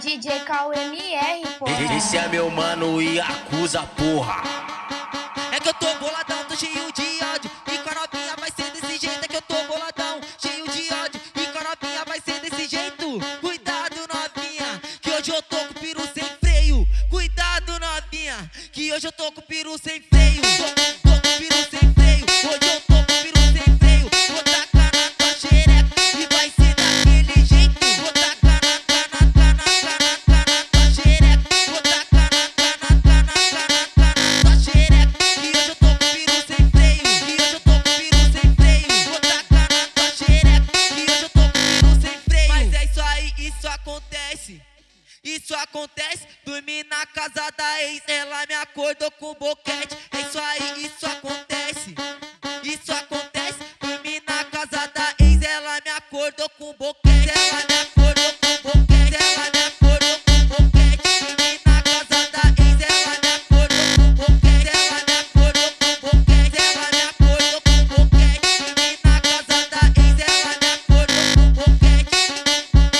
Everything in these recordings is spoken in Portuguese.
DJ KMR, porra. Esse é meu mano e acusa, porra. É que eu tô boladão, tô cheio de ódio. E com a novinha vai ser desse jeito. É que eu tô boladão, cheio de ódio. E com a novinha vai ser desse jeito. Cuidado, novinha, que hoje eu tô com o peru sem freio. Cuidado, novinha, que hoje eu tô com o peru sem freio. Tô com o peru sem freio. Hoje eu tô com o peru sem freio. Vou tacar na tua xereca e vai ser daquele jeito. Vou tacar na tua xereca. Vou tacar na tua xereca. Que hoje eu tô com o peru sem freio. Que hoje eu tô com o peru sem freio. Vou tacar na tua xereca. Que hoje eu tô com o peru sem freio. Mas é isso aí, isso acontece. Isso acontece, dormi na casa da ex, ela me acordou com boquete. É isso aí, isso acontece. Isso acontece, dormi na casa da ex, ela me acordou com boquete. Ela me acordou com boquete, ela me acordou com boquete. Dormi na casa da ex, ela me acordou com boquete. Ela me acordou com boquete, ela me acordou com boquete. Dormi na casa da ex, ela me acordou com boquete.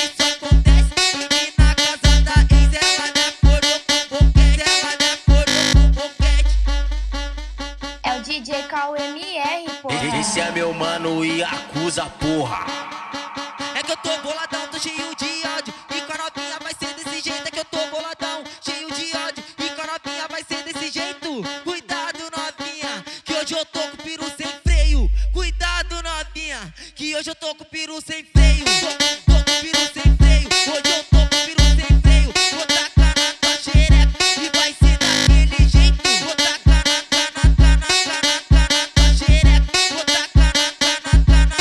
Isso acontece, dormi na casa da ex, ela me acordou com boquete. Ela me acordou com boquete. É o DJ KMR, porra. Esse é meu mano e acusa, porra. É que eu tô boladão, tô cheio de ódio. E com a novinha vai ser desse jeito. É que eu tô boladão, cheio de ódio. E com a novinha vai ser desse jeito. Cuidado, novinha, que hoje eu tô com o peru sem freio. Cuidado, novinha, que hoje eu tô com o peru sem freio. Tô com o peru sem freio. Hoje eu tô com o peru sem freio. Vou tacar na tua xereca e vai ser daquele jeito. Vou tacar na tua xereca. Vou tacar na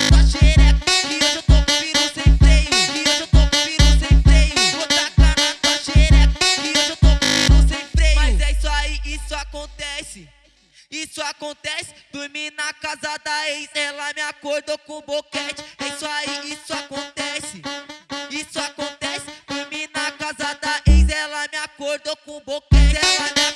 tua xereca. Que hoje eu tô com o peru sem freio. Que hoje eu tô com o peru sem freio. Vou tacar na tua xereca. Que hoje eu tô com o peru sem freio. Mas é isso aí, isso acontece. Isso acontece, dormi na casa da ex, ela me acordou com boquete. É isso aí, isso acontece. Isso acontece, dormi na casa da ex, ela me acordou com boquete. Ela me